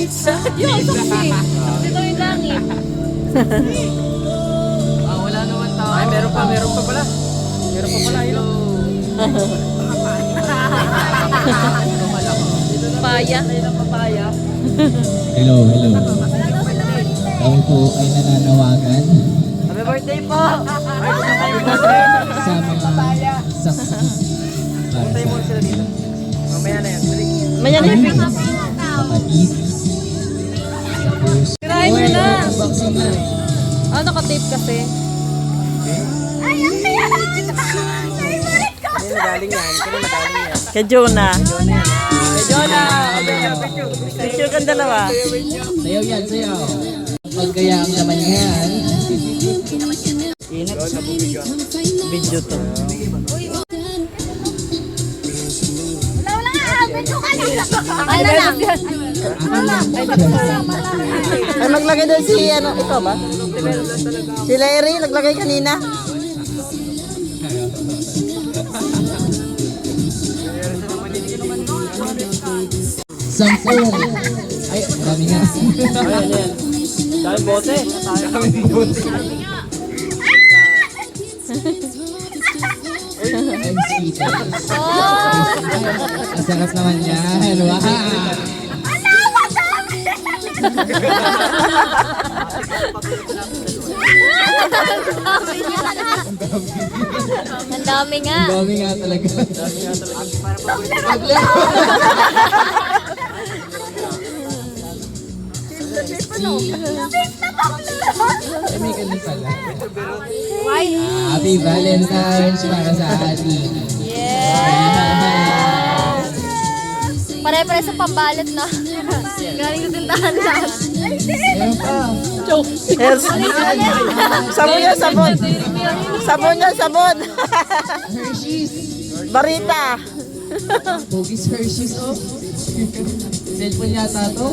Yung saksi. Saksi daw yung langit. Wala naman tao. Ay, meron pa pala. Meron pa pala, hello. Paya. Hello. Kami po ay nananawagan Happy birthday po! sa mga saksi para Tayo muna sa sila dito. Mamaya na yan. Mayan na yung kapatid. Tapos, Tirahin mo na. unboxing na. Naka-tape kasi. Hindi nagaling yan. Kay Jonah. Picture kang dalawa. Sayaw yan, sayaw. Pagkaya ang naman yan. Video to. Ay, maglagay doon si ano, ikaw ba? Si Larry, naglagay kanina. Sampung. Ay, marami nga. Ayan. Dahil bote. I'm sweet. Ang sarap naman yan. Wow. Ang dami nga. Ang dami nga talaga. Ay, may ganun pala. Happy Valentine's para sa atin. Yes! Pare-pare sa pambalot na. Galing sa tindahan lang. Meron pa. Yes. Sabon yan, sabon. Sabon yan, sabon. Hershey's. Barita. Bogies Hershey's. Oh. Cellphone yata to.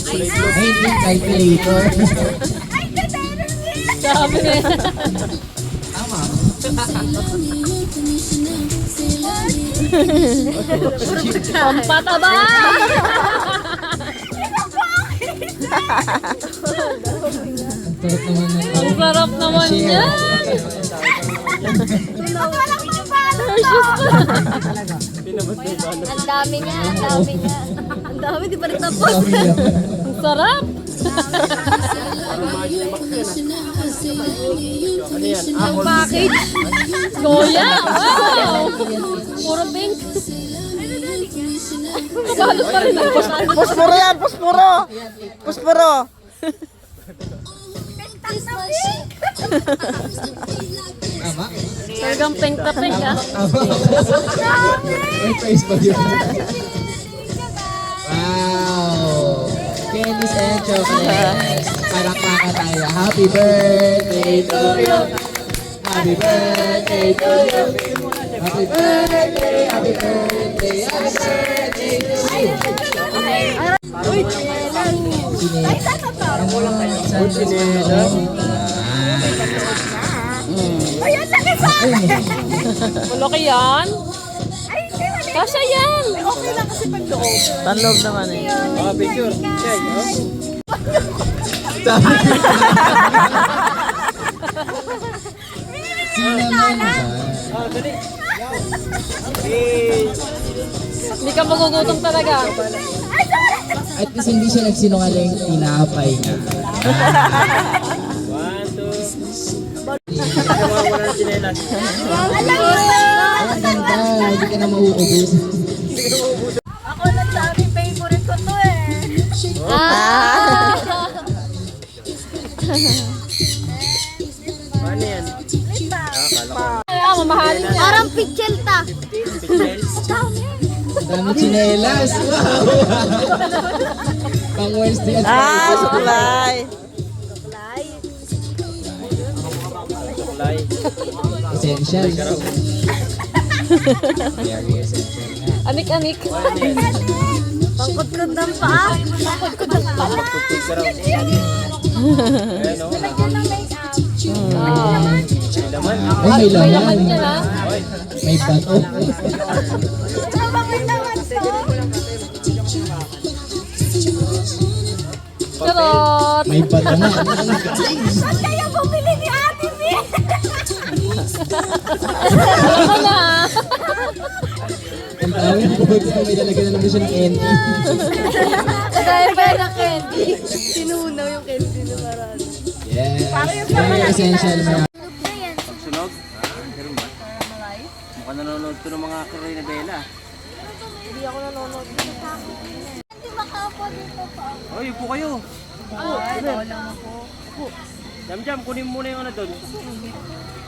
Ay, hindi. Calculator. Sabi niya. Tama. Pampataba! Ang sarap naman Ang sarap naman ng yan. Ang dami nga, ang dami nga. Ang dami, di pa rin tapos. Ang sarap. Ang package. Goya, wow. Puro pink. Kabalot pa rin ang puspuro yan, puspuro. Puspuro. Tama? Talagang pink na pink ah. May praise pa yun. Wow! Candies and chocolates. Palakpakan tayo. Happy birthday to you. Happy birthday to you. Happy birthday, happy birthday, happy birthday to you. Uy, Chinelas. malaki yan. Kasya yan. Okay lang kasi pag loob. Panloob naman eh. Picture. Check. Cinnamon ba? Dali. Hindi ka magugutom talaga. At least hindi siya nagsinungaling, tinapay nga. 1, 2. Wala ng chinelas. Ang ganda, hindi ka na mauubos. Ako lang sa aking favorite ko to eh. Ah! Paano yan? Mamahalin niya. Parang pichel ta. Ang dami chinelas. Wow! Pang Wednesday at Friday. Suklay. Kulay. Essential. Very essential na. Anik-anik. Pangkudkod ng paa. Pangkudkod ng paa. Putik ka raw. Ayan o. Laman. Ay, may laman. Yan ha. May bato. Charot! May bata na. Saan kayo bumili ni Ate B? Ano na? Ang dami po. May lalagyan na naman siya ng candy. Dahil pa ng candy. Sinunaw yung candy na marami. Yes. Very essential mga. Pagsunog? Meron ba? Mukhang nanonood to ng mga Kuroy na Bella. Hindi ako nanonood. Hindi makapo dito pa. Hoy, upo kayo. Ay, lang ako. Jam, kunin mo muna yung ano doon.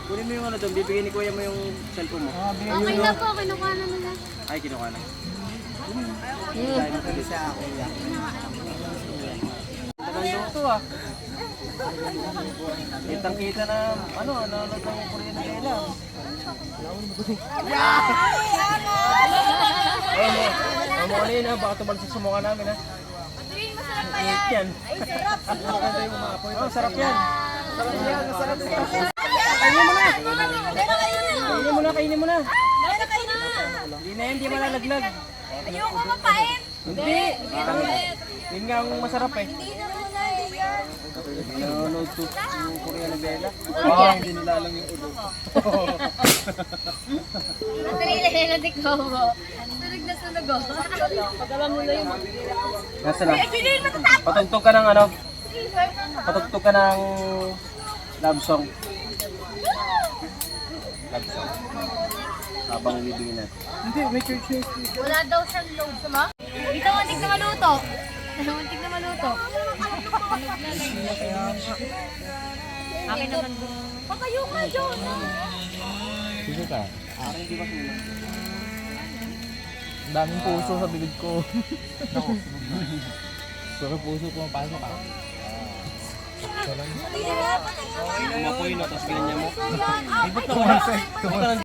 Kunin mo yung ano doon, bibigyan ni kuya mo yung cellphone mo. Okay na po, kinukuha na nila. Ay, kinuha na. Tagal to ah. Kitang-kita na, ano, nanonood ng Kuroy na Bella. Ang mga na baka tumalsik sa mukha namin ha. Masarap pa Init yan. Ay, sarap. Oh, sarap yan. Sarap yan, masarap yan. Kainin mo na. Kainin mo na, kainin mo na. Meron kayo na. Hindi na yan, hindi malalaglag. Ayoko mapait. Hindi. Yun nga ang masarap eh. Hindi naman na yan. Nanonood to yung Korean na Bella. Oh, hindi nilalang yung ulo. Natik ko mo. Sunog na sunog oh. Pag alam mo na yun. Nasa na? Patugtog ka ng ano? Patugtog ka ng love song. Love song. Habang bibigyan natin. Hindi, may church na Wala daw siyang load sa ma. Dito, muntik na maluto. Muntik na maluto. Akin naman doon. Patayo ka, John. Sige ka. Akin di ba sila? Ang daming puso sa bibig ko. Pero puso ko mapasok ka. Umapoy no, tapos ganyan mo. Ay, Ibot na wala.